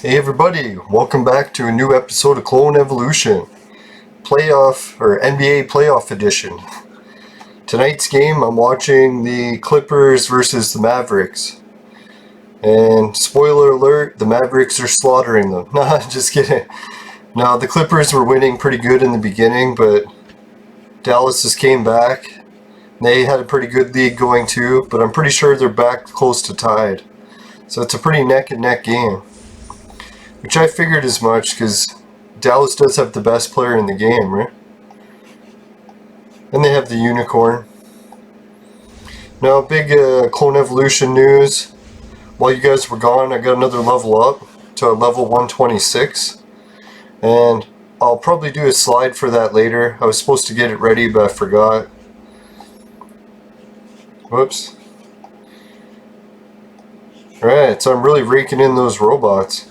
Hey everybody, welcome back to a new episode of Clone Evolution Playoff or NBA Playoff Edition. Tonight's game I'm watching the Clippers versus the Mavericks. And spoiler alert, the Mavericks are slaughtering them. Nah, just kidding. Now the Clippers were winning pretty good in the beginning, but Dallas just came back. They had a pretty good lead going too, but I'm pretty sure they're back close to tied. So it's a pretty neck and neck game. Which I figured as much, because Dallas does have the best player in the game, right? And they have the unicorn. Now, big Clone Evolution news. While you guys were gone, I got another level up to level 126. And I'll probably do a slide for that later. I was supposed to get it ready, but I forgot. Whoops. Alright, so I'm really raking in those robots.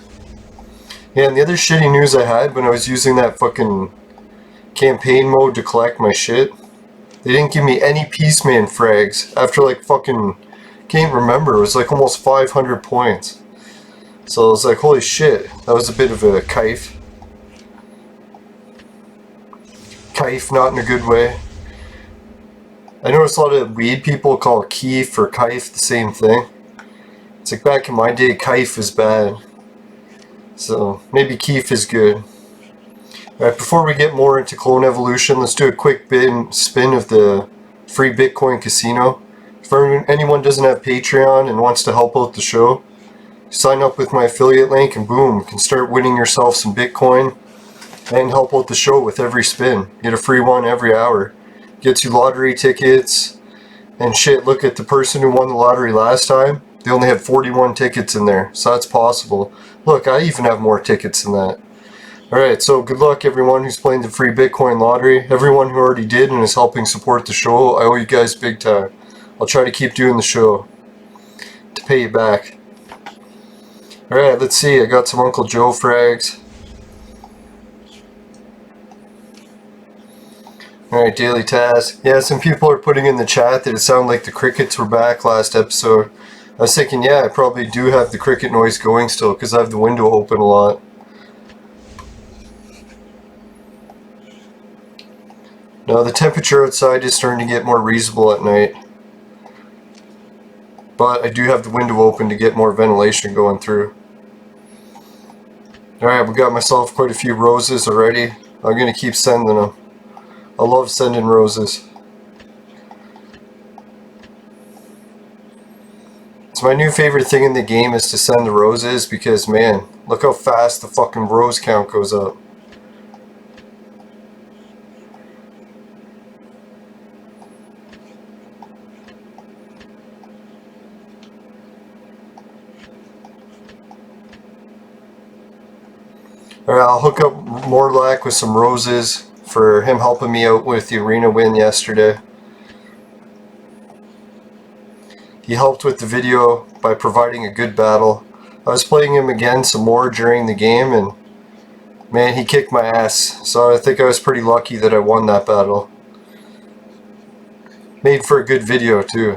Yeah, and the other shitty news I had when I was using that fucking campaign mode to collect my shit, they didn't give me any Peaceman frags after like fucking, can't remember, it was like almost 500 points. So I was like, holy shit, that was a bit of a kife. Kife, not in a good way. I noticed a lot of weed people call keef or kife the same thing. It's like back in my day, kife is bad. So, maybe keef is good. Alright, before we get more into Clone Evolution, let's do a quick spin of the free Bitcoin casino. If anyone doesn't have Patreon and wants to help out the show, sign up with my affiliate link and boom, you can start winning yourself some Bitcoin and help out the show with every spin. Get a free one every hour. Gets you lottery tickets and shit. Look at the person who won the lottery last time. They only had 41 tickets in there, so that's possible. Look, I even have more tickets than that. Alright, so good luck everyone who's playing the free Bitcoin lottery. Everyone who already did and is helping support the show, I owe you guys big time. I'll try to keep doing the show to pay you back. Alright, let's see. I got some Uncle Joe frags. Alright, daily task. Yeah, some people are putting in the chat that it sounded like the crickets were back last episode. I was thinking, yeah, I probably do have the cricket noise going still because I have the window open a lot. Now the temperature outside is starting to get more reasonable at night. But I do have the window open to get more ventilation going through. Alright, we got myself quite a few roses already. I'm going to keep sending them. I love sending roses. So my new favorite thing in the game is to send the roses because, man, look how fast the fucking rose count goes up. Alright, I'll hook up Morlack with some roses for him helping me out with the arena win yesterday. He helped with the video by providing a good battle. I was playing him again some more during the game and man, he kicked my ass. So I think I was pretty lucky that I won that battle. Made for a good video too.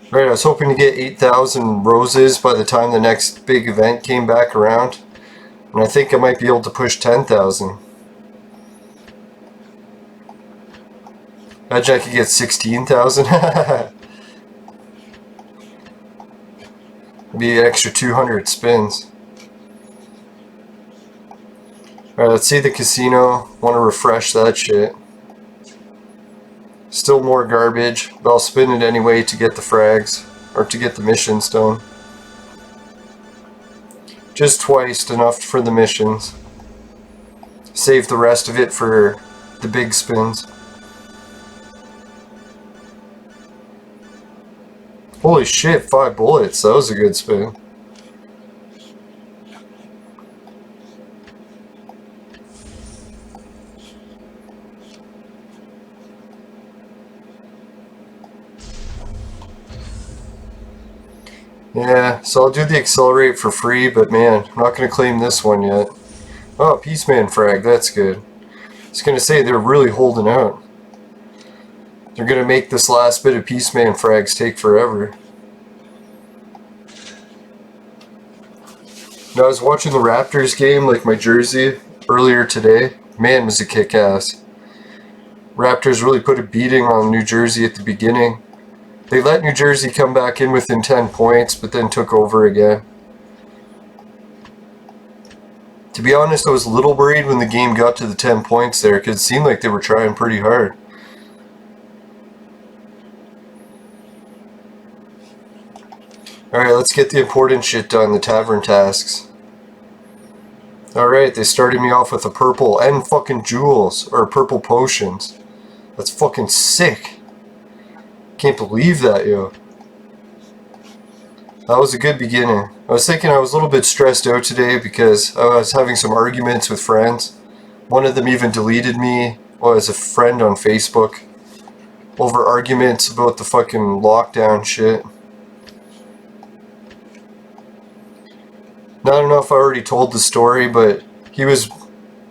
Right, I was hoping to get 8,000 roses by the time the next big event came back around. And I think I might be able to push 10,000. Imagine I could get 16,000. Be an extra 200 spins. Alright, let's see the casino. Want to refresh that shit. Still more garbage, but I'll spin it anyway to get the frags. Or to get the missions done. Just twice, enough for the missions. Save the rest of it for the big spins. Holy shit, 5 bullets. That was a good spin. Yeah, so I'll do the accelerate for free, but man, I'm not going to claim this one yet. Oh, Peaceman frag, that's good. I was going to say, they're really holding out. They're gonna make this last bit of Peaceman frags take forever. Now, I was watching the Raptors game, like my jersey, earlier today. Man, was it kick-ass. Raptors really put a beating on New Jersey at the beginning. They let New Jersey come back in within 10 points, but then took over again. To be honest, I was a little worried when the game got to the 10 points there, because it seemed like they were trying pretty hard. Alright, let's get the important shit done, the tavern tasks. Alright, they started me off with a purple and fucking jewels, or purple potions. That's fucking sick. Can't believe that, yo. That was a good beginning. I was thinking I was a little bit stressed out today because I was having some arguments with friends. One of them even deleted me, well, as a friend on Facebook, over arguments about the fucking lockdown shit. Now, I don't know if I already told the story, but he was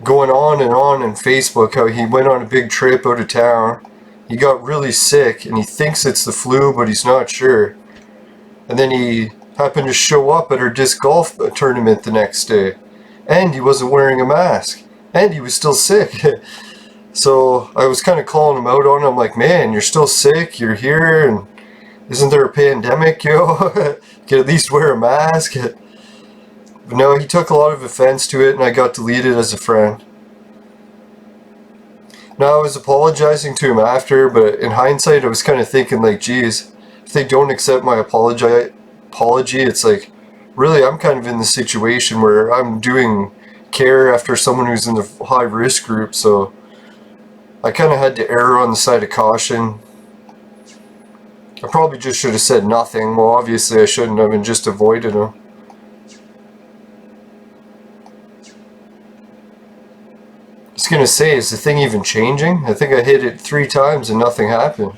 going on in Facebook how he went on a big trip out of town. He got really sick and he thinks it's the flu, but he's not sure. And then he happened to show up at our disc golf tournament the next day. And he wasn't wearing a mask. And he was still sick. So I was kind of calling him out on it. I'm like, man, you're still sick, you're here, and isn't there a pandemic, yo? You can at least wear a mask. But no, he took a lot of offense to it and I got deleted as a friend. Now, I was apologizing to him after, but in hindsight I was kind of thinking like, geez, if they don't accept my apology, it's like, really, I'm kind of in the situation where I'm doing care after someone who's in the high risk group, so I kind of had to err on the side of caution. I probably just should have said nothing. Well, obviously I shouldn't have and just avoided him. I was gonna say, is the thing even changing? I think I hit it 3 times and nothing happened.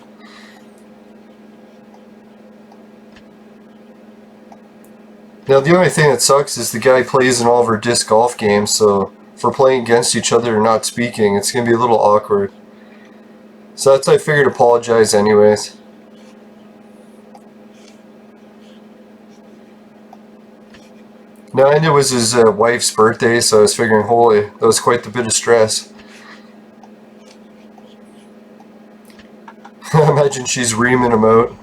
Now, the only thing that sucks is the guy plays in all of our disc golf games, so if we're playing against each other and not speaking, it's gonna be a little awkward. So that's why I figured apologize anyways. Now, and it was his wife's birthday, so I was figuring, holy, that was quite the bit of stress. Imagine she's reaming him out.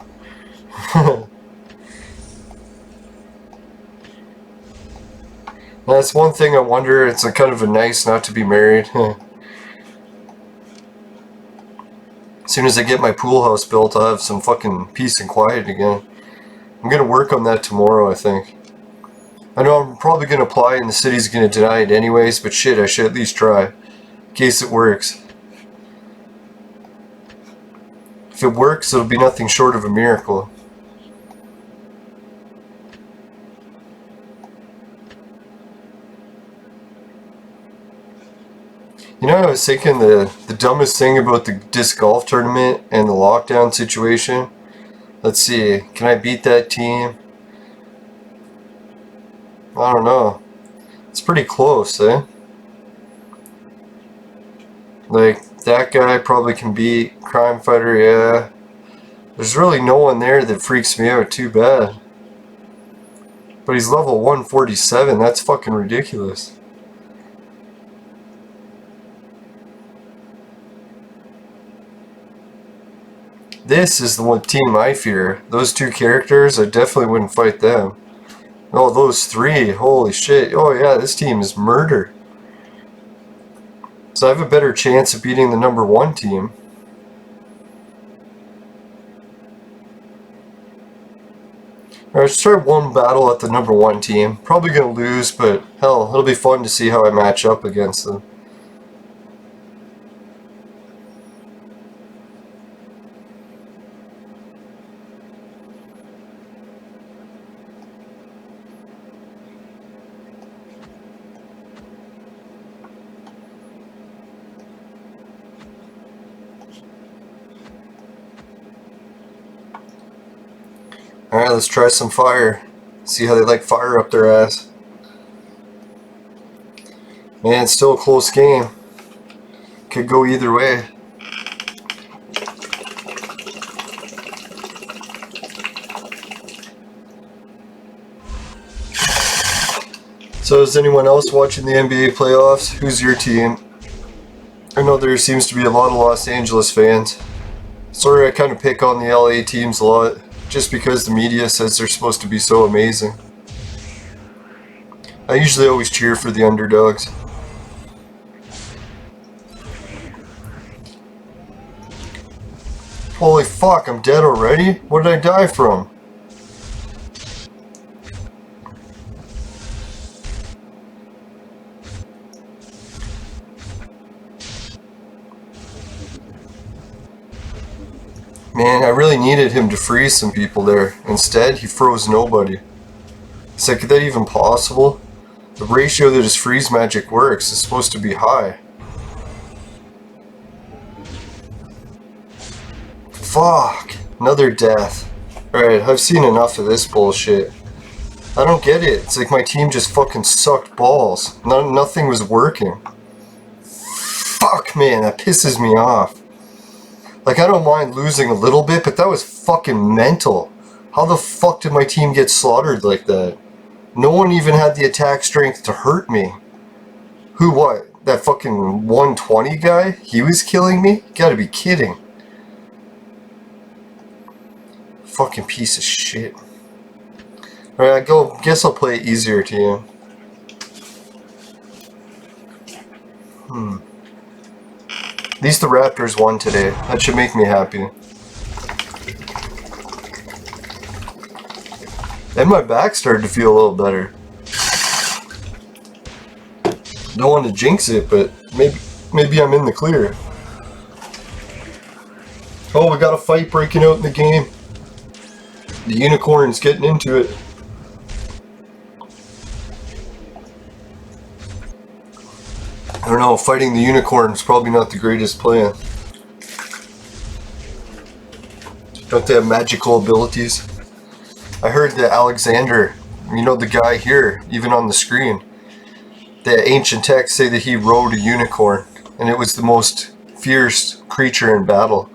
That's one thing I wonder, it's a kind of a nice not to be married. As soon as I get my pool house built, I'll have some fucking peace and quiet again. I'm gonna work on that tomorrow, I think. I know I'm probably gonna apply and the city's gonna deny it anyways, but shit, I should at least try. In case it works. If it works, it'll be nothing short of a miracle. You know, I was thinking the dumbest thing about the disc golf tournament and the lockdown situation. Let's see, can I beat that team? I don't know. It's pretty close, eh? Like, that guy probably can beat Crime Fighter, yeah. There's really no one there that freaks me out too bad. But he's level 147, that's fucking ridiculous. This is the one team I fear. Those 2 characters, I definitely wouldn't fight them. Oh, those 3, holy shit. Oh yeah, this team is murder. So I have a better chance of beating the number 1 team. Alright, let's try one battle at the number 1 team. Probably gonna lose, but hell, it'll be fun to see how I match up against them. Alright, let's try some fire. See how they like fire up their ass. Man, it's still a close game. Could go either way. So is anyone else watching the NBA playoffs? Who's your team? I know there seems to be a lot of Los Angeles fans. Sorry, I kind of pick on the LA teams a lot, just because the media says they're supposed to be so amazing. I usually always cheer for the underdogs. Holy fuck, I'm dead already? What did I die from? Man, I really needed him to freeze some people there. Instead, he froze nobody. It's like, is that even possible? The ratio that his freeze magic works is supposed to be high. Fuck! Another death. Alright, I've seen enough of this bullshit. I don't get it. It's like my team just fucking sucked balls. Nothing was working. Fuck, man, that pisses me off. Like, I don't mind losing a little bit, but that was fucking mental. How the fuck did my team get slaughtered like that? No one even had the attack strength to hurt me. Who, what? That fucking 120 guy? He was killing me? You gotta be kidding. Fucking piece of shit. Alright, guess I'll play it easier to you. At least the Raptors won today. That should make me happy. And my back started to feel a little better. Don't want to jinx it, but maybe I'm in the clear. Oh, we got a fight breaking out in the game. The unicorn's getting into it. I don't know, fighting the unicorn is probably not the greatest plan. Don't they have magical abilities? I heard that Alexander, you know the guy here, even on the screen, the ancient texts say that he rode a unicorn, and it was the most fierce creature in battle.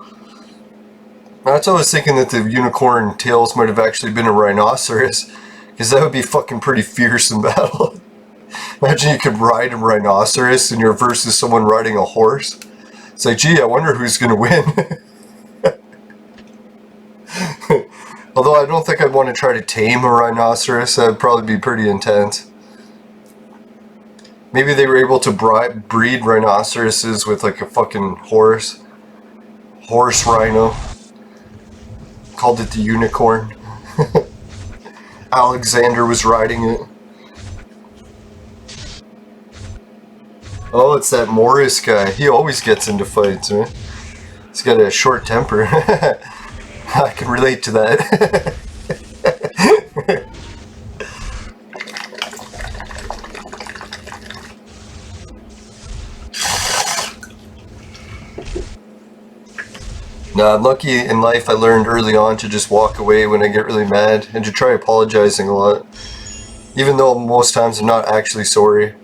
That's why I was thinking that the unicorn tails might have actually been a rhinoceros, because that would be fucking pretty fierce in battle. Imagine you could ride a rhinoceros and you're versus someone riding a horse. It's like, gee, I wonder who's gonna win. Although I don't think I'd want to try to tame a rhinoceros. That would probably be pretty intense. Maybe they were able to breed rhinoceroses with like a fucking horse. Horse rhino. Called it the unicorn. Alexander was riding it. Oh, it's that Morris guy. He always gets into fights, man. He's got a short temper. I can relate to that. Nah, I'm lucky in life I learned early on to just walk away when I get really mad and to try apologizing a lot. Even though most times I'm not actually sorry.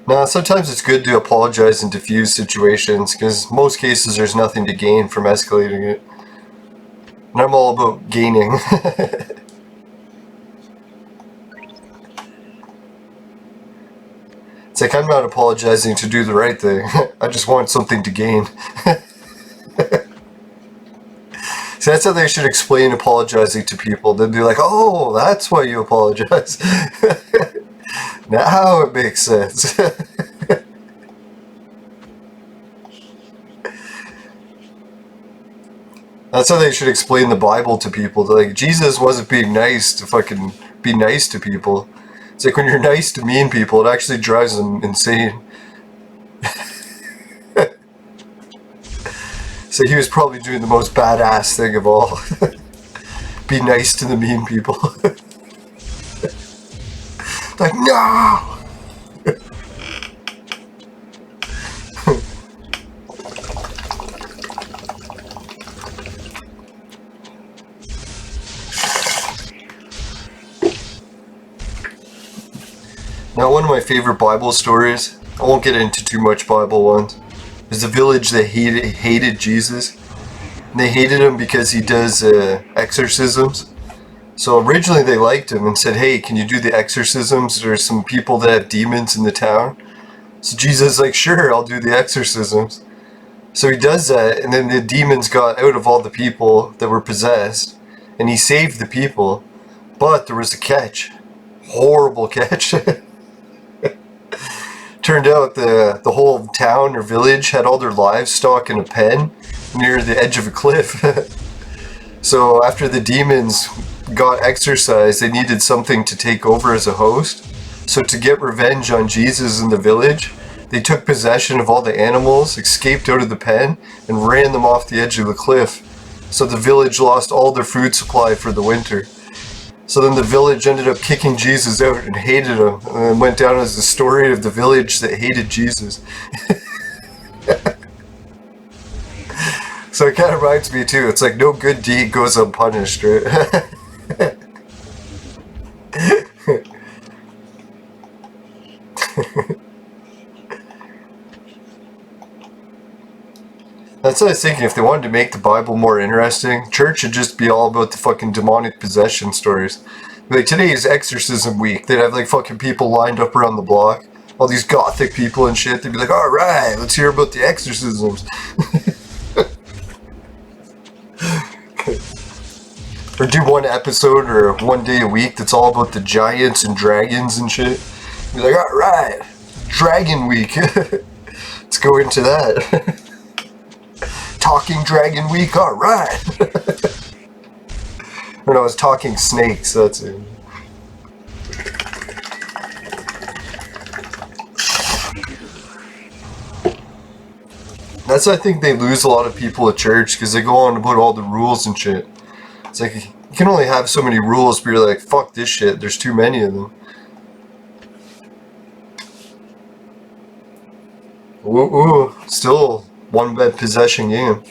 Nah, sometimes it's good to apologize and diffuse situations, because most cases there's nothing to gain from escalating it. And I'm all about gaining. It's like I'm not apologizing to do the right thing. I just want something to gain. So that's how they should explain apologizing to people. They'd be like, oh, that's why you apologize. Now it makes sense. That's how they should explain the Bible to people. They're like, Jesus wasn't being nice to fucking be nice to people. It's like when you're nice to mean people, it actually drives them insane. So he was probably doing the most badass thing of all. Be nice to the mean people. Like, no! Now, one of my favorite Bible stories, I won't get into too much Bible ones, is the village that hated Jesus. And And they hated him because he does exorcisms. So originally they liked him and said, hey, can you do the exorcisms? There's some people that have demons in the town. So Jesus is like, sure, I'll do the exorcisms. So he does that, and then the demons got out of all the people that were possessed, and he saved the people. But there was a catch. Horrible catch. Turned out the whole town or village had all their livestock in a pen near the edge of a cliff. So after the demons got exorcised, they needed something to take over as a host. So to get revenge on Jesus in the village, they took possession of all the animals, escaped out of the pen, and ran them off the edge of the cliff. So the village lost all their food supply for the winter. So then the village ended up kicking Jesus out and hated him, and then went down as the story of the village that hated Jesus. So it kind of reminds me too, it's like no good deed goes unpunished, right? That's what I was thinking, if they wanted to make the Bible more interesting, church should just be all about the fucking demonic possession stories. Like, today is exorcism week. They'd have like fucking people lined up around the block. All these gothic people and shit. They'd be like, alright, let's hear about the exorcisms. Or do one episode or one day a week that's all about the giants and dragons and shit. Be like, alright, Dragon Week. Let's go into that. Talking Dragon Week, alright. Or no, I was talking snakes, that's it. That's why I think they lose a lot of people at church, because they go on about all the rules and shit. It's like, you can only have so many rules, but you're like, fuck this shit, there's too many of them. Ooh, still one bad possession game.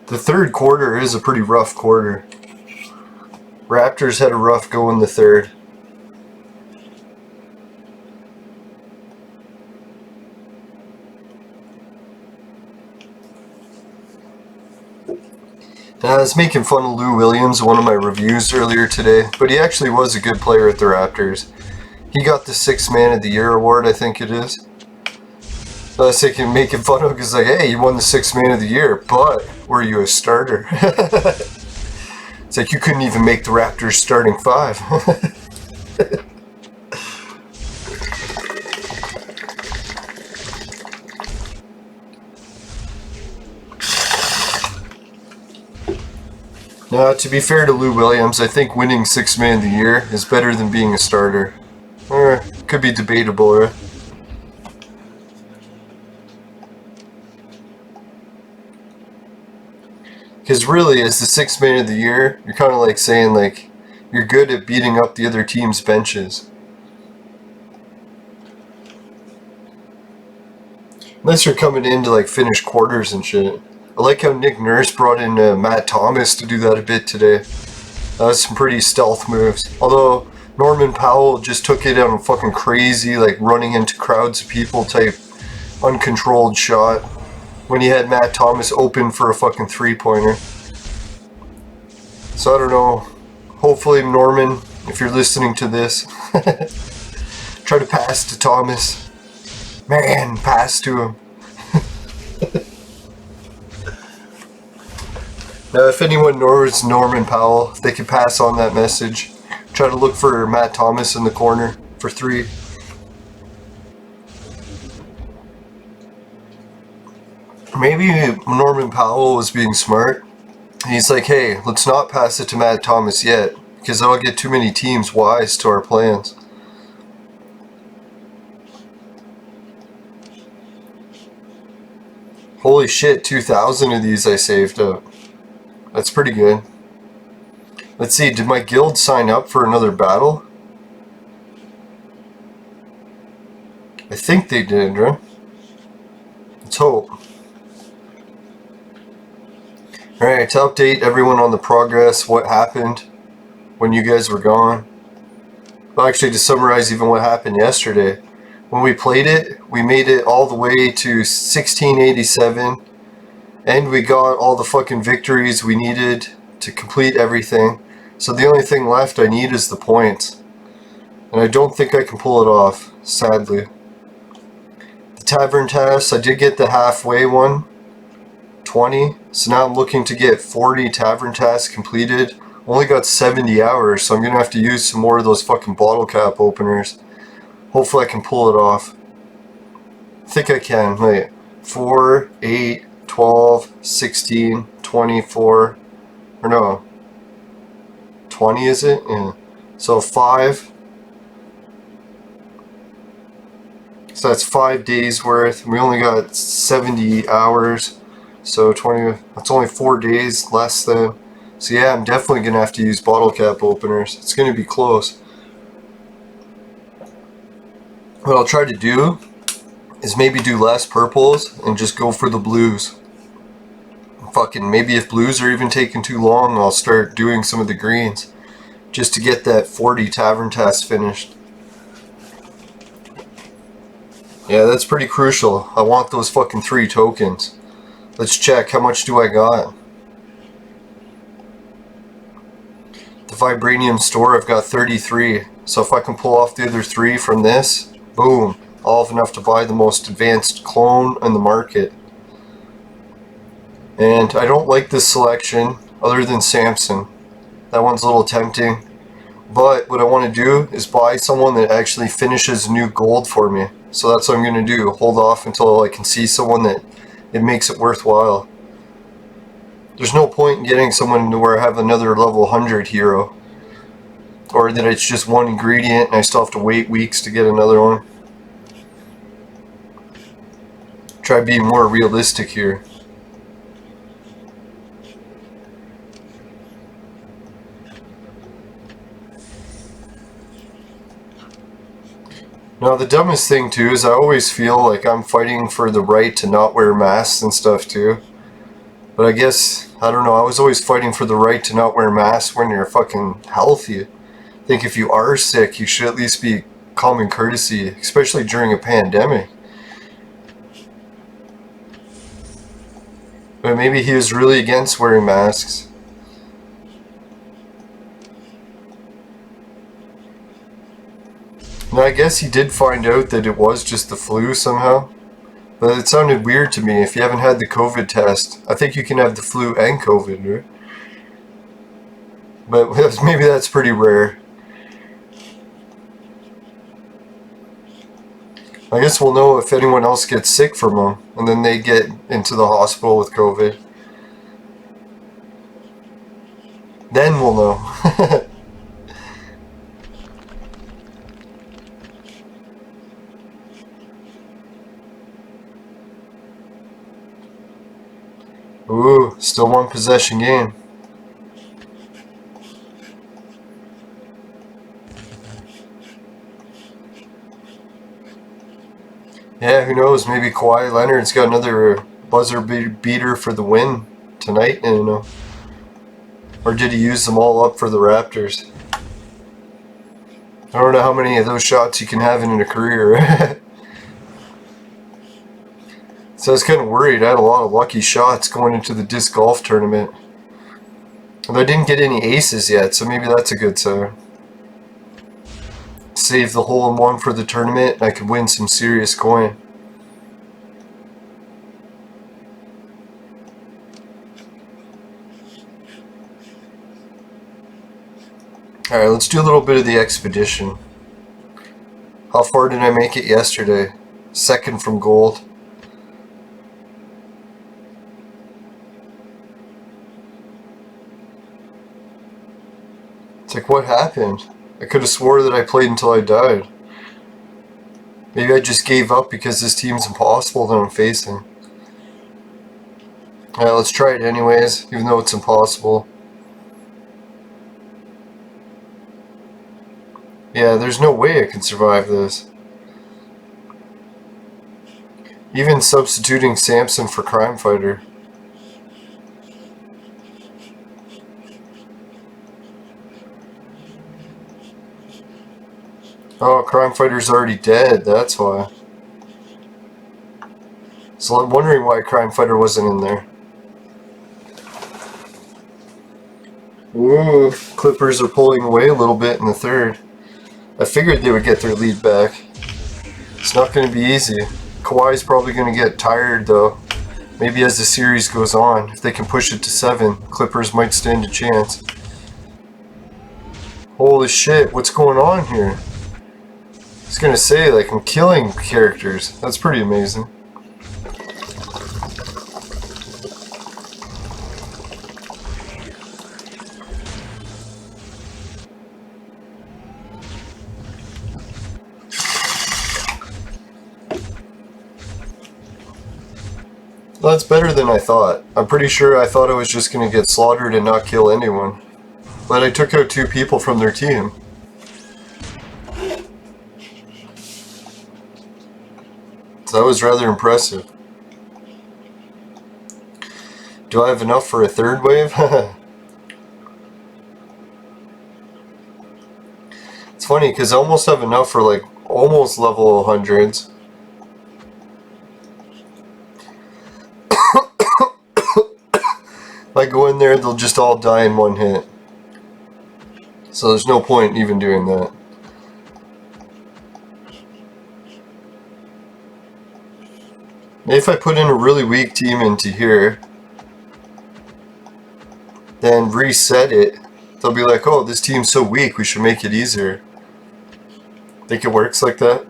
The third quarter is a pretty rough quarter. Raptors had a rough go in the third. I was making fun of Lou Williams in one of my reviews earlier today, but he actually was a good player at the Raptors. He got the 6th Man of the Year award, I think it is. I was thinking, making fun of him because, like, hey, you won the 6th Man of the Year, but were you a starter? It's like you couldn't even make the Raptors starting 5. Now, to be fair to Lou Williams, I think winning 6th Man of the Year is better than being a starter. Or, could be debatable, right? Because really, as the 6th Man of the Year, you're kind of like saying, like, you're good at beating up the other team's benches. Unless you're coming in to, like, finish quarters and shit. I like how Nick Nurse brought in Matt Thomas to do that a bit today. That was some pretty stealth moves. Although, Norman Powell just took it on a fucking crazy, like, running into crowds of people type uncontrolled shot. When he had Matt Thomas open for a fucking 3-pointer. So I don't know. Hopefully, Norman, if you're listening to this, try to pass to Thomas. Man, pass to him. Now, if anyone knows Norman Powell, they can pass on that message. Try to look for Matt Thomas in the corner for 3. Maybe Norman Powell was being smart. He's like, hey, let's not pass it to Matt Thomas yet, because that'll get too many teams wise to our plans. Holy shit, 2,000 of these I saved up. That's pretty good. Let's see, did my guild sign up for another battle? I think they did, right? Let's hope. Alright, to update everyone on the progress, what happened when you guys were gone. Well, actually, to summarize even what happened yesterday. when we played it, we made it all the way to 1687, and we got all the fucking victories we needed to complete everything. So the only thing left I need is the points. And I don't think I can pull it off, sadly. The tavern tasks, I did get the halfway one, 20. So now I'm looking to get 40 tavern tasks completed. Only got 70 hours, so I'm gonna have to use some more of those fucking bottle cap openers. Hopefully I can pull it off. I think I can. Wait. 4, 8, 12, 16, 24. Or no. 20 is it? Yeah. So 5. So that's 5 days worth. We only got 70 hours. So 20. That's only 4 days less than. So yeah, I'm definitely going to have to use bottle cap openers. It's going to be close. What I'll try to do is maybe do less purples and just go for the blues. Fucking maybe if blues are even taking too long, I'll start doing some of the greens just to get that 40 tavern task finished. Yeah, that's pretty crucial. I want those fucking 3 tokens. Let's check. How much do I got? The Vibranium store, I've got 33. So if I can pull off the other 3 from this, boom. I'll have enough to buy the most advanced clone in the market. And I don't like this selection other than Samson. That one's a little tempting. But what I want to do is buy someone that actually finishes new gold for me. So that's what I'm going to do. Hold off until I can see someone that it makes it worthwhile. There's no point in getting someone to where I have another level 100 hero. Or that it's just one ingredient and I still have to wait weeks to get another one. Try being more realistic here. Now the dumbest thing too is I always feel like I'm fighting for the right to not wear masks and stuff too. But I guess, I don't know, I was always fighting for the right to not wear masks when you're fucking healthy. I think if you are sick, you should at least be common courtesy, especially during a pandemic. But maybe he was really against wearing masks. Now I guess he did find out that it was just the flu somehow. But it sounded weird to me if you haven't had the COVID test. I think you can have the flu and COVID, right? But maybe that's pretty rare. I guess we'll know if anyone else gets sick from them, and then they get into the hospital with COVID. Then we'll know. Ooh, still one possession game. Yeah, who knows? Maybe Kawhi Leonard's got another buzzer beater for the win tonight, you know. Or did he use them all up for the Raptors? I don't know how many of those shots you can have in a career. So I was kind of worried. I had a lot of lucky shots going into the disc golf tournament. Although I didn't get any aces yet, so maybe that's a good sign. Save the hole-in-one for the tournament, and I could win some serious coin. Alright, let's do a little bit of the expedition. How far did I make it yesterday? Second from gold. It's like, what happened? I could have swore that I played until I died. Maybe I just gave up because this team's impossible that I'm facing. Alright, let's try it anyways, even though it's impossible. Yeah, there's no way I can survive this. Even substituting Samson for Crime Fighter. Oh, Crime Fighter's already dead, that's why. So I'm wondering why Crime Fighter wasn't in there. Ooh, Clippers are pulling away a little bit in the third. I figured they would get their lead back. It's not going to be easy. Kawhi's probably going to get tired though. Maybe as the series goes on, if they can push it to 7, Clippers might stand a chance. Holy shit, what's going on here? I was going to say, like, I'm killing characters. That's pretty amazing. Well, that's better than I thought. I'm pretty sure I thought I was just going to get slaughtered and not kill anyone. But I took out 2 people from their team. So that was rather impressive. Do I have enough for a third wave? It's funny because I almost have enough for like almost level 100s. If I go in there, they'll just all die in one hit. So there's no point in even doing that. Maybe if I put in a really weak team into here, then reset it, they'll be like, oh, this team's so weak, we should make it easier. Think it works like that?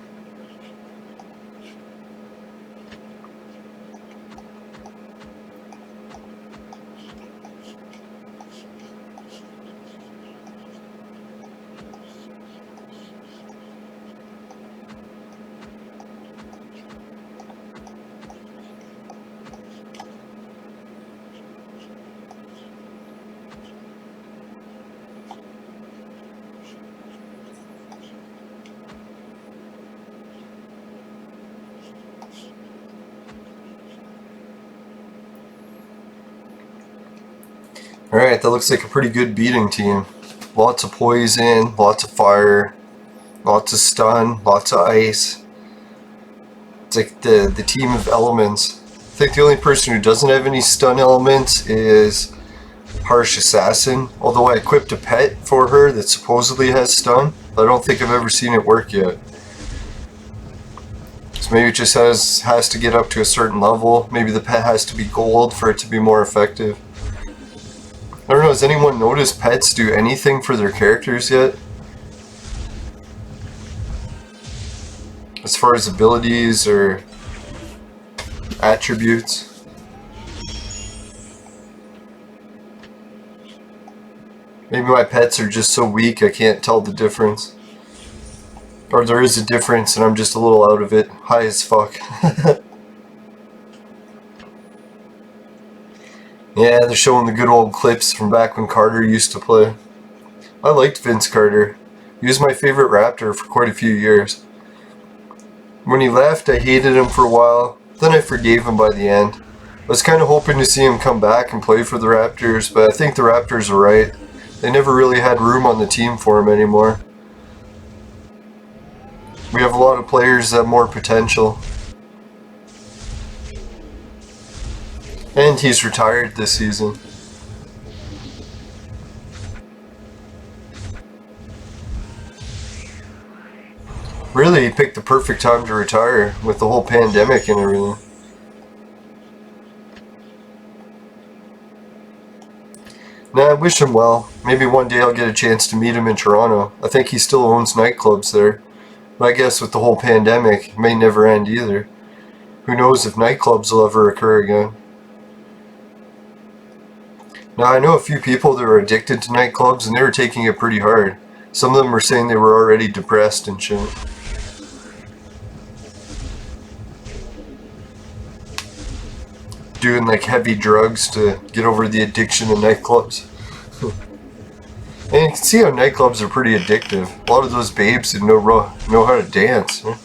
Alright, that looks like a pretty good beating team. Lots of poison, lots of fire, lots of stun, lots of ice. It's like the team of elements. I think the only person who doesn't have any stun elements is Harsh Assassin, although I equipped a pet for her that supposedly has stun, but I don't think I've ever seen it work yet. So maybe it just has to get up to a certain level. Maybe the pet has to be gold for it to be more effective. I don't know, has anyone noticed pets do anything for their characters yet? As far as abilities or attributes? Maybe my pets are just so weak I can't tell the difference. Or there is a difference and I'm just a little out of it. High as fuck. Yeah, they're showing the good old clips from back when Carter used to play. I liked Vince Carter. He was my favorite Raptor for quite a few years. When he left, I hated him for a while, then I forgave him by the end. I was kind of hoping to see him come back and play for the Raptors, but I think the Raptors are right. They never really had room on the team for him anymore. We have a lot of players that have more potential. And he's retired this season. Really, he picked the perfect time to retire with the whole pandemic and everything. Nah, I wish him well. Maybe one day I'll get a chance to meet him in Toronto. I think he still owns nightclubs there. But I guess with the whole pandemic, it may never end either. Who knows if nightclubs will ever occur again. Now, I know a few people that were addicted to nightclubs and they were taking it pretty hard. Some of them were saying they were already depressed and shit. Doing like heavy drugs to get over the addiction to nightclubs. And you can see how nightclubs are pretty addictive. A lot of those babes that know how to dance. Huh?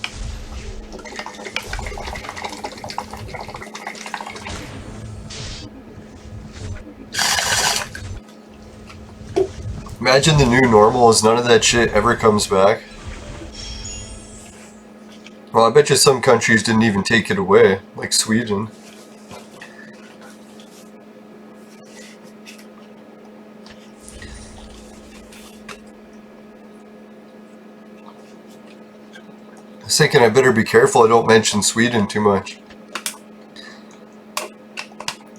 Imagine the new normal is none of that shit ever comes back. Well, I bet you some countries didn't even take it away, like Sweden. I was thinking I better be careful I don't mention Sweden too much.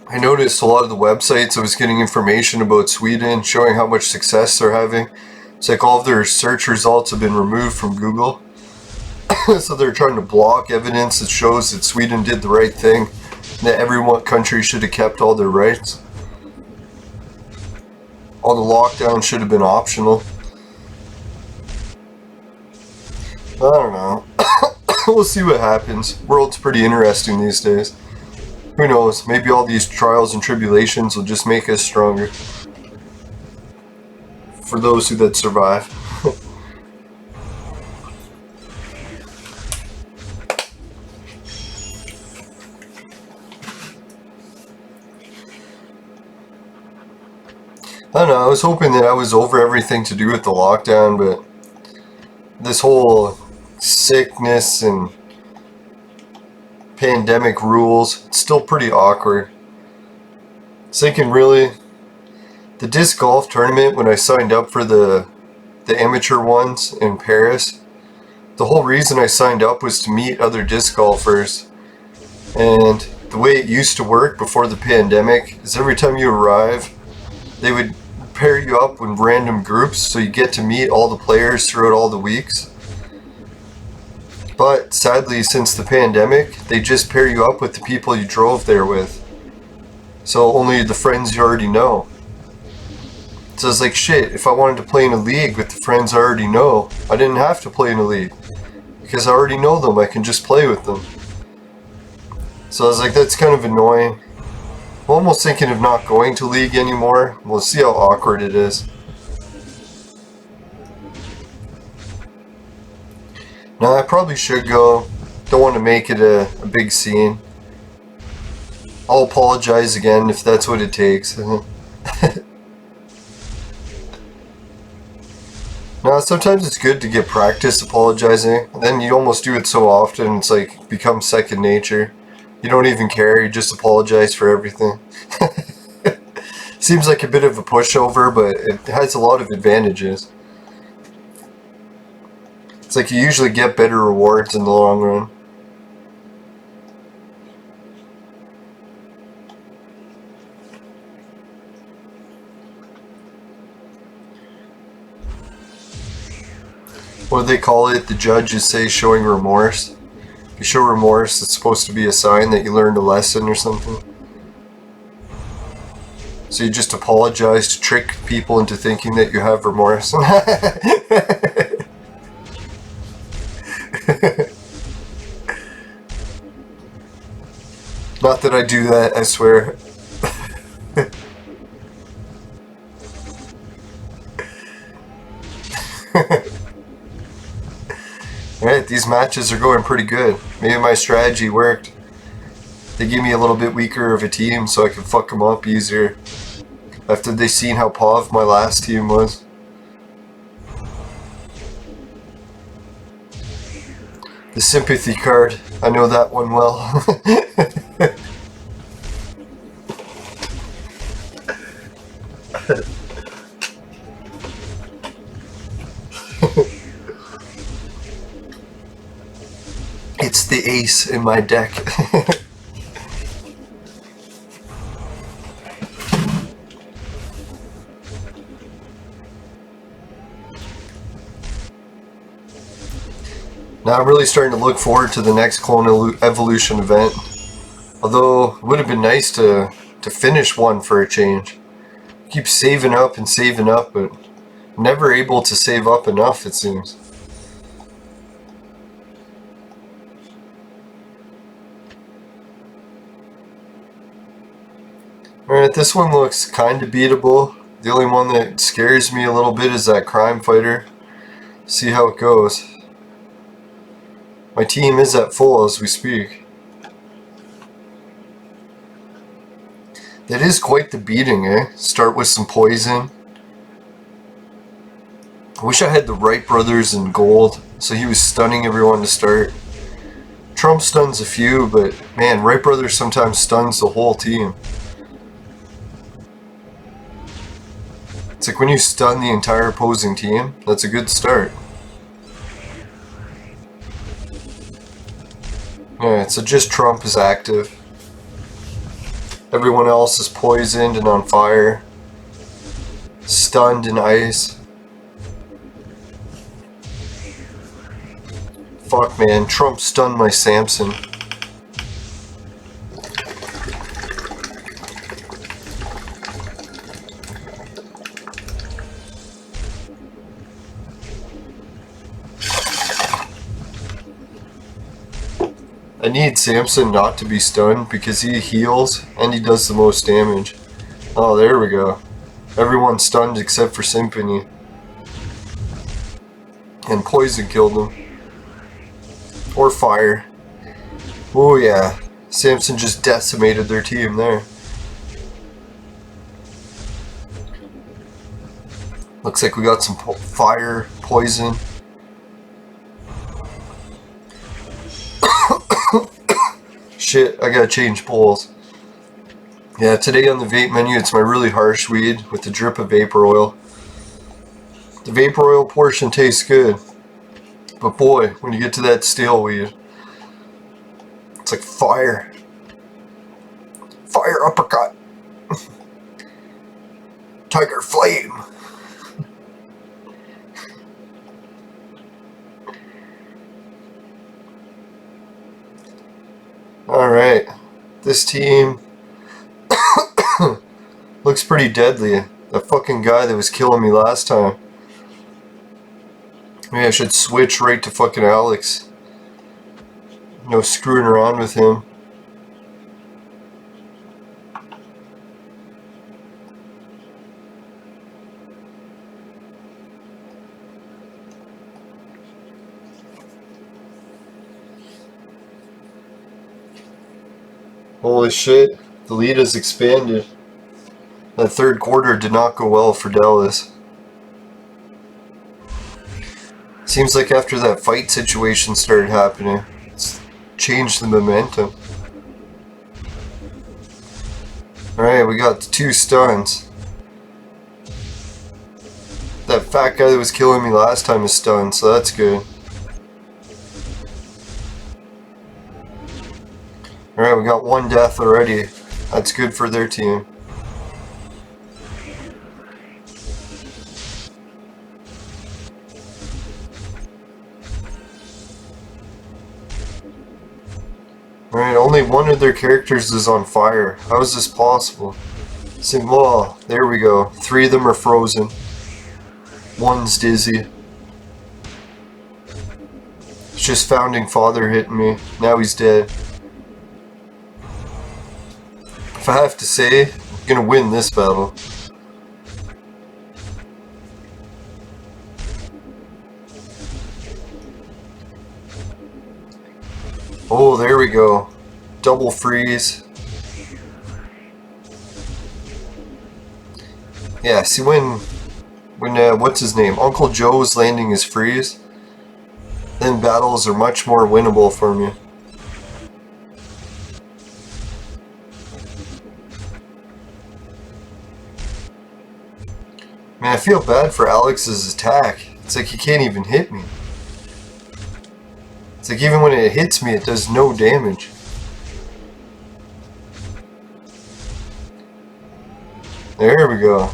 I noticed a lot of the websites I was getting information about Sweden showing how much success they're having. It's like all of their search results have been removed from Google. So they're trying to block evidence that shows that Sweden did the right thing, and that every country should have kept all their rights. All the lockdowns should have been optional. I don't know. We'll see what happens. World's pretty interesting these days. Who knows, maybe all these trials and tribulations will just make us stronger. For those who that survive. I don't know, I was hoping that I was over everything to do with the lockdown, but this whole sickness and pandemic rules, it's still pretty awkward. I was thinking, really, the disc golf tournament, when I signed up for the amateur ones in Paris, the whole reason I signed up was to meet other disc golfers. And the way it used to work before the pandemic is every time you arrive, they would pair you up with random groups so you get to meet all the players throughout all the weeks. But sadly, since the pandemic, they just pair you up with the people you drove there with. So only the friends you already know. So it's like, shit, if I wanted to play in a league with the friends I already know, I didn't have to play in a league. Because I already know them, I can just play with them. So I was like, that's kind of annoying. I'm almost thinking of not going to league anymore. We'll see how awkward it is. Now, I probably should go. Don't want to make it a big scene. I'll apologize again if that's what it takes. Now, sometimes it's good to get practice apologizing. Then you almost do it so often, it's like becomes second nature. You don't even care, you just apologize for everything. Seems like a bit of a pushover, but it has a lot of advantages. It's like you usually get better rewards in the long run. What do they call it? The judges say showing remorse. If you show remorse, it's supposed to be a sign that you learned a lesson or something. So you just apologize to trick people into thinking that you have remorse. Not that I do that, I swear. Alright, these matches are going pretty good. Maybe my strategy worked. They gave me a little bit weaker of a team so I could fuck them up easier. After they seen how pov my last team was. The sympathy card. I know that one well. It's the ace in my deck. Now I'm really starting to look forward to the next Clone Evolution event. Although it would have been nice to finish one for a change. Keep saving up and saving up, but never able to save up enough, it seems. Alright, this one looks kinda beatable. The only one that scares me a little bit is that crime fighter. See how it goes. My team is at full as we speak. That is quite the beating, eh? Start with some poison. I wish I had the Wright brothers in gold, so he was stunning everyone to start. Trump stuns a few, but man, Wright Brothers sometimes stuns the whole team. It's like when you stun the entire opposing team, that's a good start. Yeah, so just Trump is active. Everyone else is poisoned and on fire. Stunned in ice. Fuck man, Trump stunned my Samson. I need Samson not to be stunned because he heals and he does the most damage. Oh, there we go. Everyone's stunned except for Symphony. And poison killed him. Or fire. Oh yeah. Samson just decimated their team there. Looks like we got some fire, poison. Shit, I gotta change bowls. Yeah, today on the vape menu, it's my really harsh weed with a drip of vapor oil. The vapor oil portion tastes good, but boy, when you get to that stale weed, it's like fire. Fire uppercut. Tiger flame. Alright, this team looks pretty deadly. That fucking guy that was killing me last time. Maybe I should switch right to fucking Alex. No screwing around with him. Holy shit, the lead has expanded. That third quarter did not go well for Dallas. Seems like after that fight situation started happening, it's changed the momentum. Alright, we got 2 stuns. That fat guy that was killing me last time is stunned, so that's good. Alright, we got 1 death already. That's good for their team. Alright, only 1 of their characters is on fire. How is this possible? Well, there we go. 3 of them are frozen. 1's dizzy. It's just Founding Father hitting me. Now he's dead. If I have to say, I'm gonna win this battle. Oh, there we go. Double freeze. Yeah, see when what's his name? Uncle Joe's landing his freeze, then battles are much more winnable for me. Man, I feel bad for Alex's attack. It's like he can't even hit me. It's like even when it hits me, it does no damage. There we go.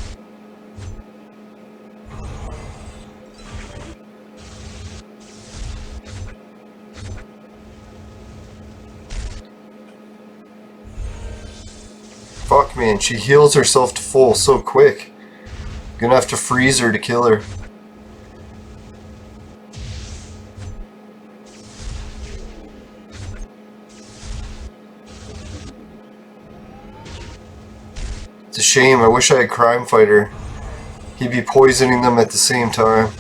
Fuck man, she heals herself to full so quick. Gonna have to freeze her to kill her. It's a shame, I wish I had Crime Fighter. He'd be poisoning them at the same time.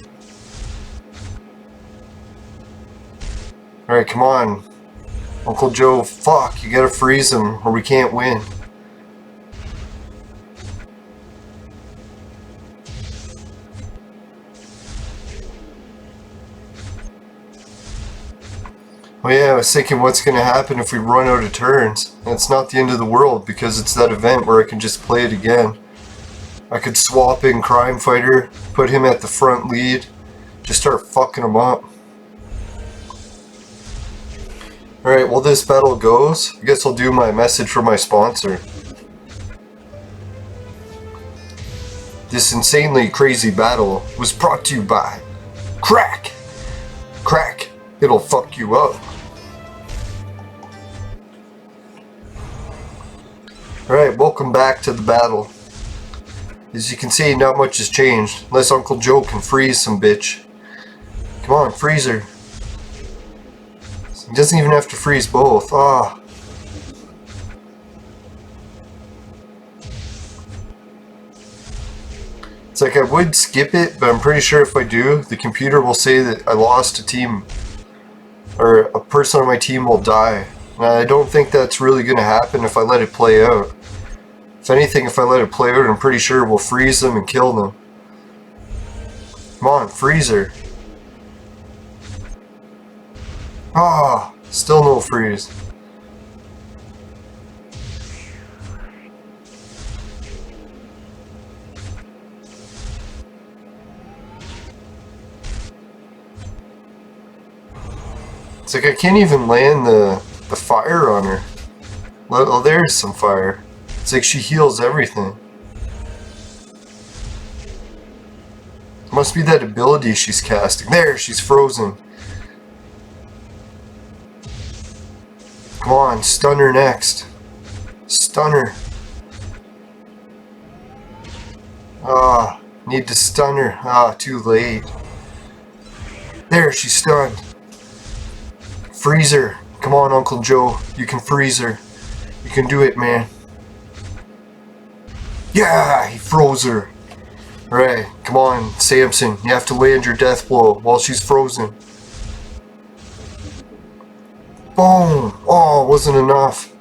Alright, come on. Uncle Joe, fuck, you gotta freeze him or we can't win. Oh yeah, I was thinking what's going to happen if we run out of turns. And it's not the end of the world because it's that event where I can just play it again. I could swap in Crime Fighter, put him at the front lead, just start fucking him up. Alright, well this battle goes. I guess I'll do my message for my sponsor. This insanely crazy battle was brought to you by Crack! Crack, it'll fuck you up. Alright, welcome back to the battle. As you can see, not much has changed, unless Uncle Joe can freeze some bitch. Come on, freeze her. He doesn't even have to freeze both. Ah. It's like I would skip it, but I'm pretty sure if I do, the computer will say that I lost a team. Or a person on my team will die. And I don't think that's really going to happen if I let it play out. If anything, if I let it play out, I'm pretty sure we'll freeze them and kill them. Come on, freezer. Ah, still no freeze. It's like I can't even land the fire on her. Oh, there's some fire. It's like she heals everything. It must be that ability she's casting. There, she's frozen. Come on, stun her next. Stun her. Ah, need to stun her. Ah, too late. There, she's stunned. Freeze her. Come on, Uncle Joe. You can freeze her. You can do it, man. Yeah, he froze her. Alright, come on, Samson. You have to land your death blow while she's frozen. Boom! Oh, wasn't enough.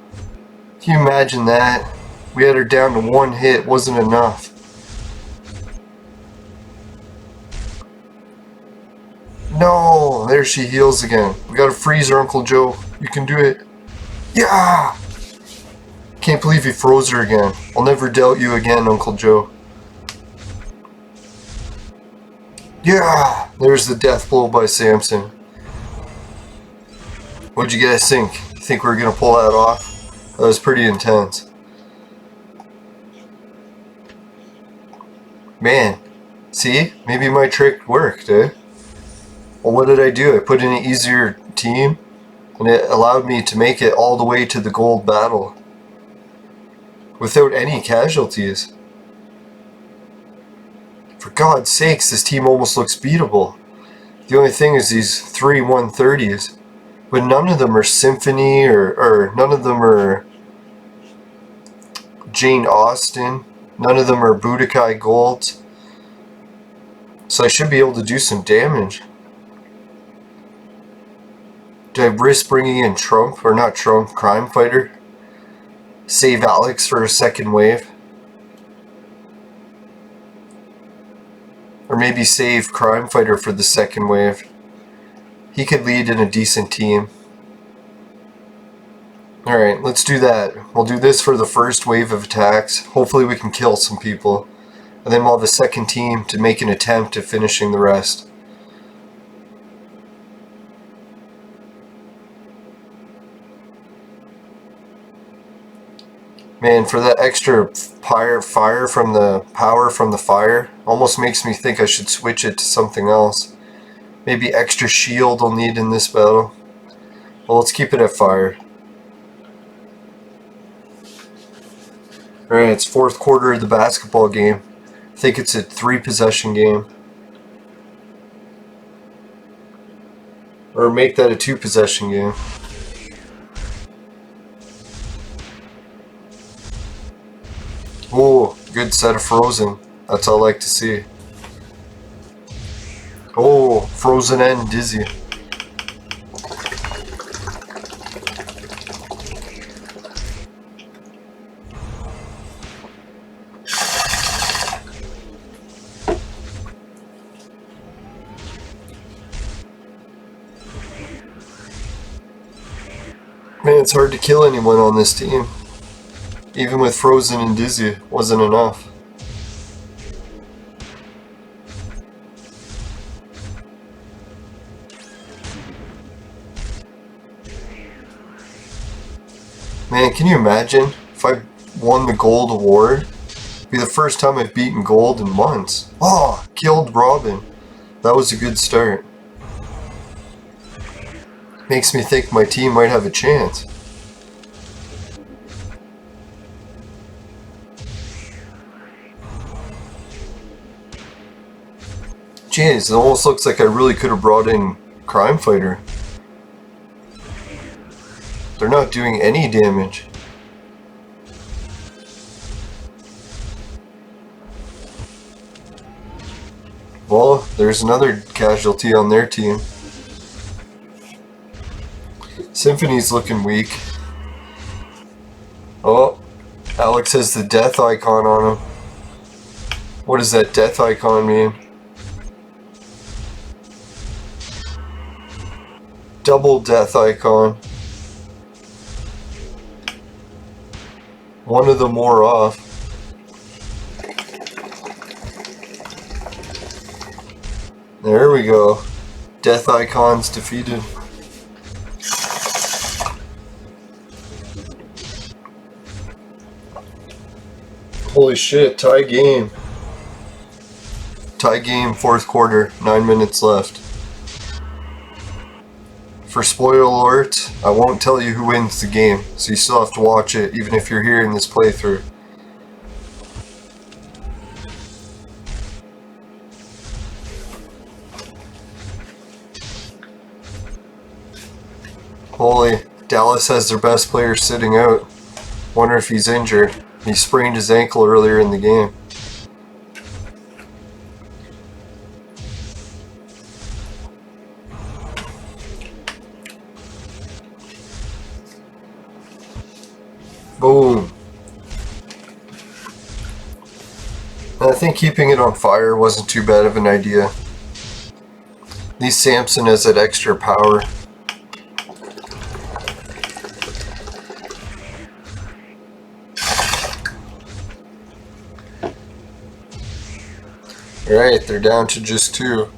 Can you imagine that? We had her down to one hit, wasn't enough. No! There she heals again. We gotta freeze her, Uncle Joe. You can do it. Yeah! Can't believe he froze her again. I'll never doubt you again, Uncle Joe. Yeah! There's the death blow by Samson. What'd you guys think? You think we were gonna pull that off? That was pretty intense. Man, see? Maybe my trick worked, eh? Well, what did I do? I put in an easier team, and it allowed me to make it all the way to the gold battle. Without any casualties. For God's sakes, this team almost looks beatable. The only thing is these 3 130s. But none of them are Symphony or none of them are Jane Austen. None of them are Budokai Golds. So I should be able to do some damage. Do I risk bringing in Trump, or not Trump, Crime Fighter? Save Alex for a second wave? Or maybe save Crime Fighter for the second wave. He could lead in a decent team. Alright, let's do that. We'll do this for the first wave of attacks. Hopefully we can kill some people. And then we'll have a second team to make an attempt at finishing the rest. Man, for that extra fire from the power from the fire, almost makes me think I should switch it to something else. Maybe extra shield I'll need in this battle. Well, let's keep it at fire. Alright, it's fourth quarter of the basketball game. I think it's a 3-possession game. Or make that a 2-possession game. Oh, good set of Frozen. That's all I like to see. Oh, Frozen and Dizzy. Man, it's hard to kill anyone on this team. Even with Frozen and Dizzy, wasn't enough. Man, can you imagine if I won the gold award? It'd be the first time I've beaten gold in months. Oh, killed Robin. That was a good start. Makes me think my team might have a chance. Jeez, it almost looks like I really could have brought in Crime Fighter. They're not doing any damage. Well, there's another casualty on their team. Symphony's looking weak. Oh, Alex has the death icon on him. What does that death icon mean? Double death icon. One of the more off. There we go. Death icons defeated. Holy shit, tie game. Tie game, fourth quarter, 9 minutes left. For spoiler alert, I won't tell you who wins the game, so you still have to watch it, even if you're hearing this playthrough. Holy, Dallas has their best player sitting out. Wonder if he's injured. He sprained his ankle earlier in the game. Boom. And I think keeping it on fire wasn't too bad of an idea. At least Samson has that extra power. Alright, they're down to just 2.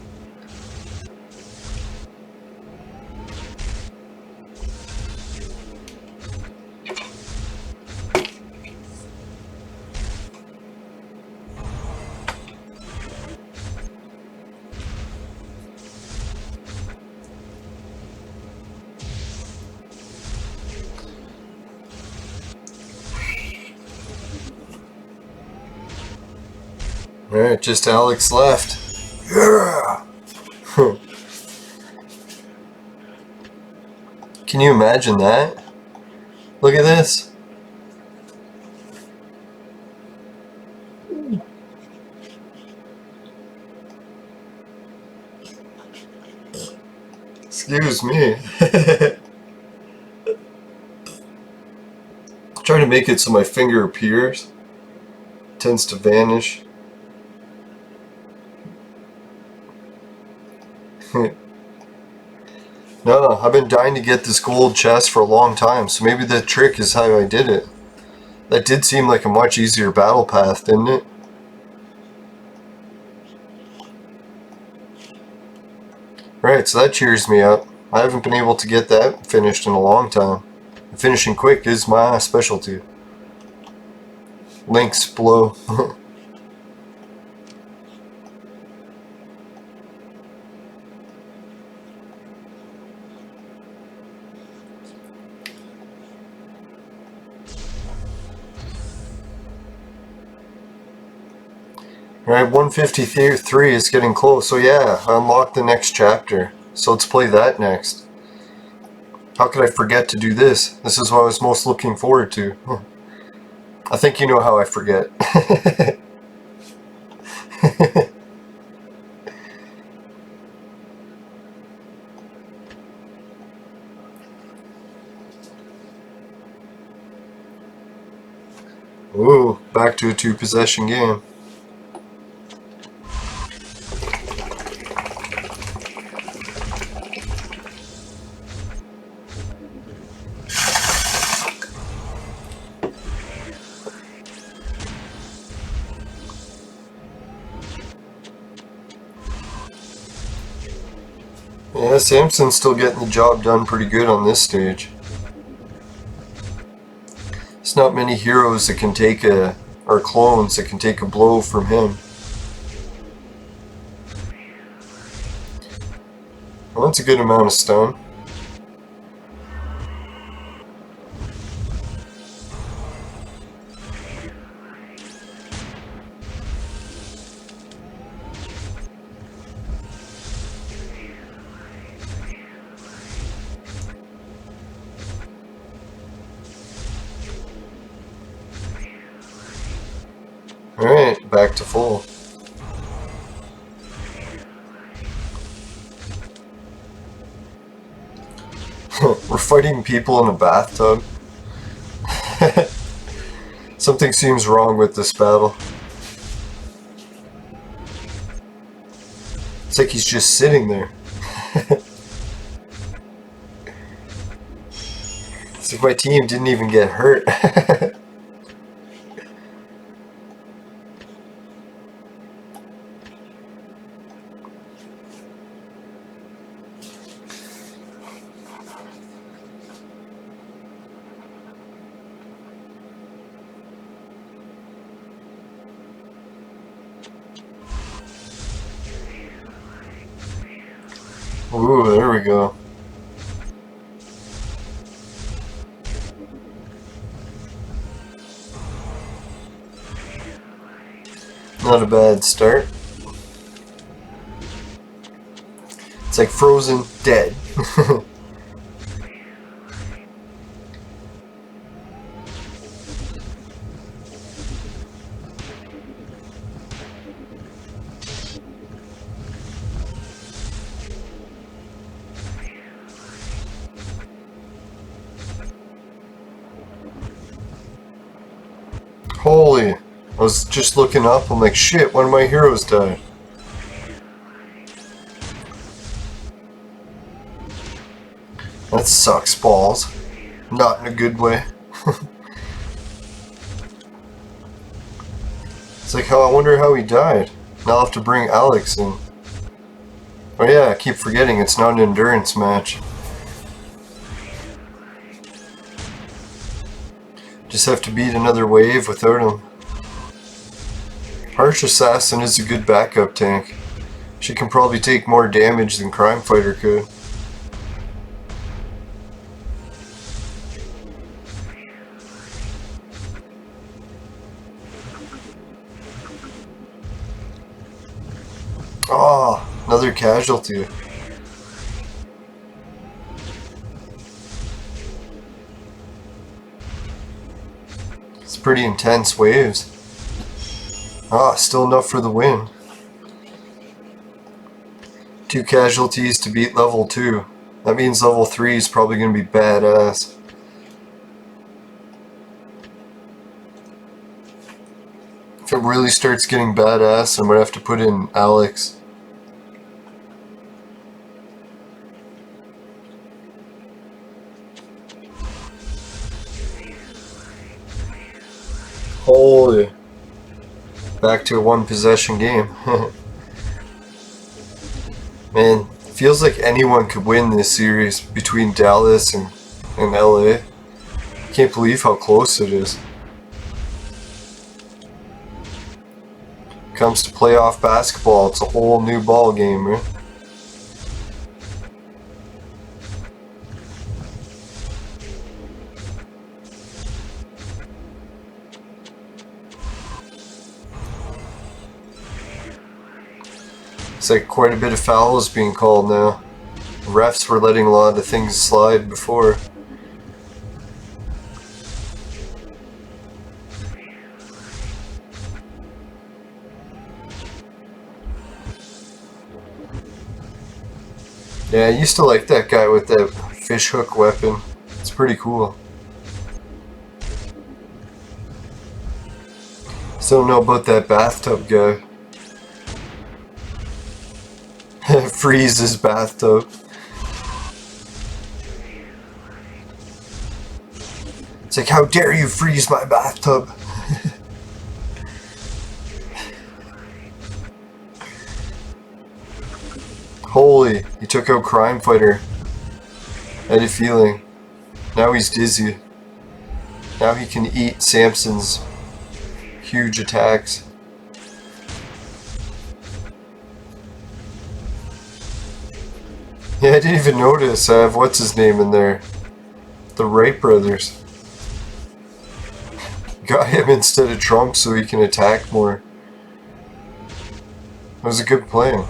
Alright, just Alex left. Yeah! Can you imagine that? Look at this. Excuse me. Trying to make it so my finger appears. Tends to vanish. No, I've been dying to get this gold chest for a long time, so maybe the trick is how I did it. That did seem like a much easier battle path, didn't it? Right, so that cheers me up. I haven't been able to get that finished in a long time. Finishing quick is my specialty. Links below. Alright, 153 is getting close, so yeah, I unlocked the next chapter. So let's play that next. How could I forget to do this? This is what I was most looking forward to. I think you know how I forget. Ooh, back to a 2-possession game. Yeah, Samson's still getting the job done pretty good on this stage. There's not many heroes that can take or clones that can take a blow from him. Well, that's a good amount of stun. Alright, back to full. We're fighting people in a bathtub. Something seems wrong with this battle. It's like he's just sitting there. It's like my team didn't even get hurt. Ooh, there we go. Not a bad start. It's like Frozen dead. Holy, I was just looking up, I'm like, shit, one of my heroes died. That sucks balls. Not in a good way. It's like, I wonder how he died. Now I'll have to bring Alex in. Oh yeah, I keep forgetting it's not an endurance match. Just have to beat another wave without him. Harsh Assassin is a good backup tank. She can probably take more damage than Crime Fighter could. Oh, another casualty. It's pretty intense waves. Ah, still enough for the win. 2 casualties to beat level 2. That means level 3 is probably going to be badass. If it really starts getting badass, I'm going to have to put in Alex. Holy. Back to a 1 possession game. Man, feels like anyone could win this series between Dallas and LA. Can't believe how close it is. Comes to playoff basketball, it's a whole new ball game, right? It's like quite a bit of fouls being called now. Refs were letting a lot of things slide before. Yeah, I used to like that guy with that fish hook weapon. It's pretty cool. Still don't know about that bathtub guy. Freeze his bathtub. It's like, how dare you freeze my bathtub? Holy Holy, he took out Crime Fighter. I had a feeling. Now he's dizzy. Now he can eat Samson's huge attacks. Yeah, I didn't even notice. I have what's his name in there. The Wright brothers. Got him instead of Trump so he can attack more. That was a good plan.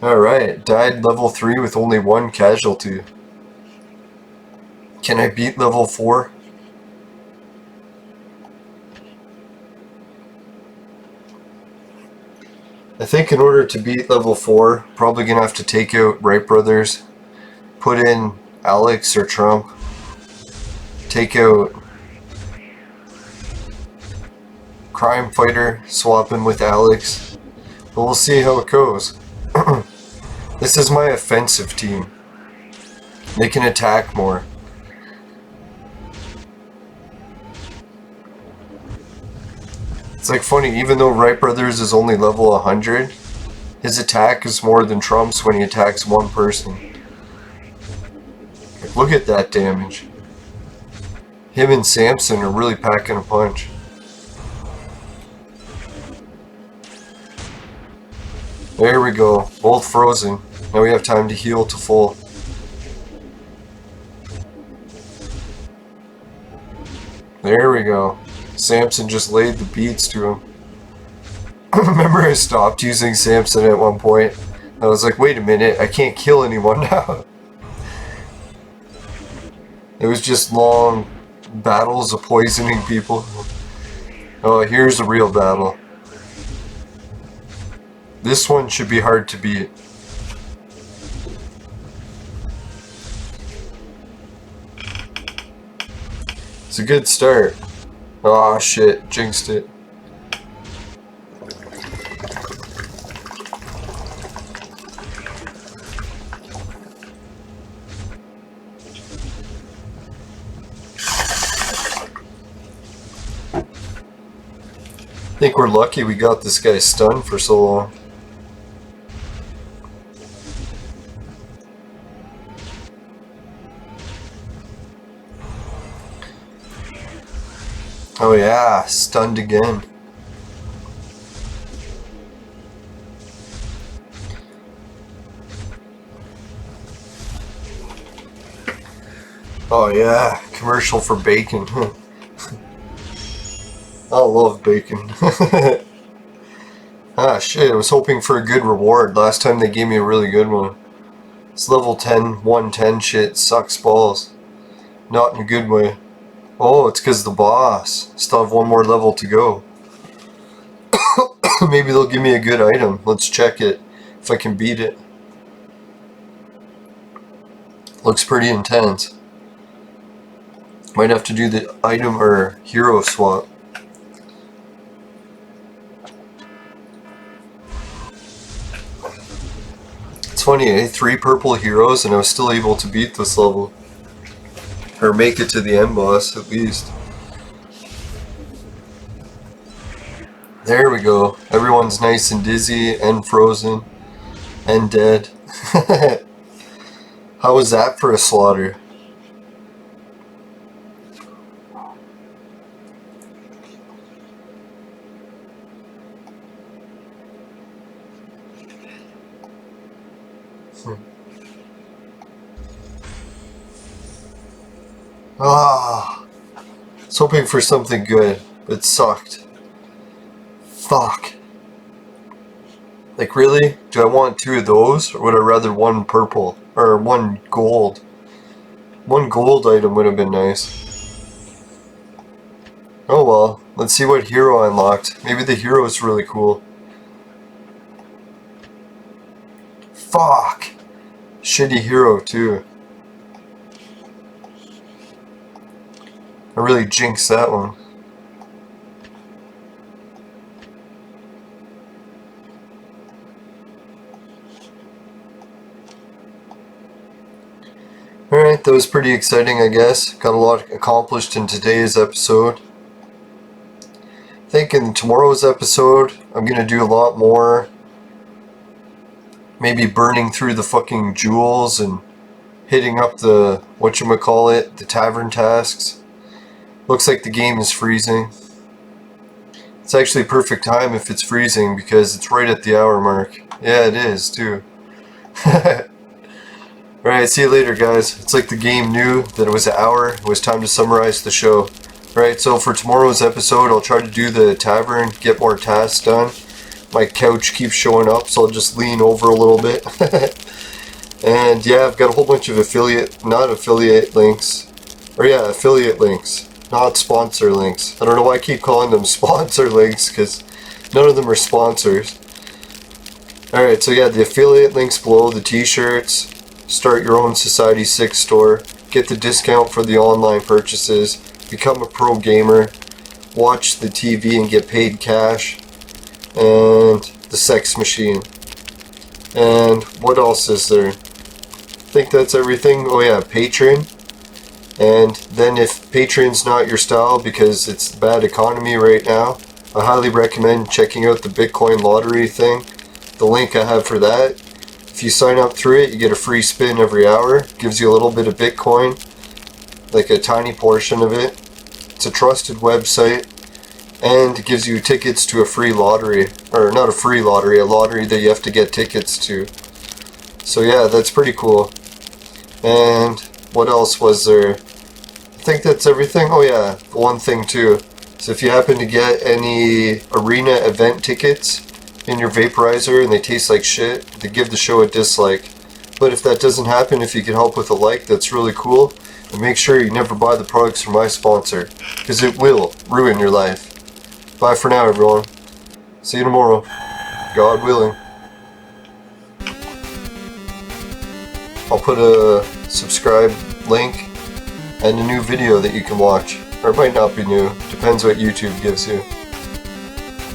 Alright, died level 3 with only 1 casualty. Can I beat level 4? I think in order to beat level 4, probably gonna have to take out Wright brothers, put in Alex or Trump, take out Crime Fighter, swap him with Alex, but we'll see how it goes. This is my offensive team. They can attack more. It's like funny, even though Wright Brothers is only level 100, his attack is more than Trump's when he attacks one person. Like, look at that damage. Him and Samson are really packing a punch. There we go, both frozen. Now we have time to heal to full. There we go. Samson just laid the beats to him. Remember I stopped using Samson at one point. I was like, wait a minute, I can't kill anyone now. It was just long battles of poisoning people. Oh, here's a real battle. This one should be hard to beat. It's a good start. Aw, shit, jinxed it. I think we're lucky we got this guy stunned for so long. Oh yeah, stunned again. Oh yeah, commercial for bacon. I love bacon. Ah shit, I was hoping for a good reward. Last time they gave me a really good one. This level 10, 110 shit sucks balls. Not in a good way. Oh, it's because the boss. Still have one more level to go. Maybe they'll give me a good item. Let's check it. If I can beat it. Looks pretty intense. Might have to do the item or hero swap. It's funny, I had 3 purple heroes and I was still able to beat this level. Or make it to the end boss, at least. There we go. Everyone's nice and dizzy, and frozen, and dead. How was that for a slaughter? Ah, I was hoping for something good, but it sucked. Fuck. Like really? Do I want 2 of those, or would I rather 1 purple, or 1 gold? 1 gold item would have been nice. Oh well, let's see what hero I unlocked. Maybe the hero is really cool. Fuck! Shitty hero too. I really jinxed that one. Alright, that was pretty exciting, I guess. Got a lot accomplished in today's episode. Thank think in tomorrow's episode, I'm gonna do a lot more. Maybe burning through the fucking jewels and hitting up the, whatchamacallit, the tavern tasks. Looks like the game is freezing. It's actually perfect time if it's freezing because it's right at the hour mark. Yeah, it is too. Alright, see you later guys. It's like the game knew that it was an hour. It was time to summarize the show. Alright, so for tomorrow's episode, I'll try to do the tavern, get more tasks done. My couch keeps showing up, so I'll just lean over a little bit. And yeah, I've got a whole bunch of affiliate links, not sponsor links. I don't know why I keep calling them sponsor links, because none of them are sponsors. Alright, so yeah, the affiliate links below, the t-shirts, start your own Society 6 store, get the discount for the online purchases, become a pro gamer, watch the TV and get paid cash, and the sex machine. And what else is there? I think that's everything. Oh yeah, Patreon. And then if Patreon's not your style because it's bad economy right now, I highly recommend checking out the Bitcoin lottery thing. The link I have for that. If you sign up through it, you get a free spin every hour. Gives you a little bit of Bitcoin, like a tiny portion of it. It's a trusted website, and it gives you tickets to a free lottery. Or not a free lottery, a lottery that you have to get tickets to. So yeah, that's pretty cool. And what else was there? I think that's everything. Oh yeah, one thing too. So if you happen to get any arena event tickets in your vaporizer and they taste like shit, they give the show a dislike. But if that doesn't happen, if you can help with a like, that's really cool. And make sure you never buy the products from my sponsor, because it will ruin your life. Bye for now, everyone. See you tomorrow, God willing. I'll put a subscribe link and a new video that you can watch. Or it might not be new, depends what YouTube gives you.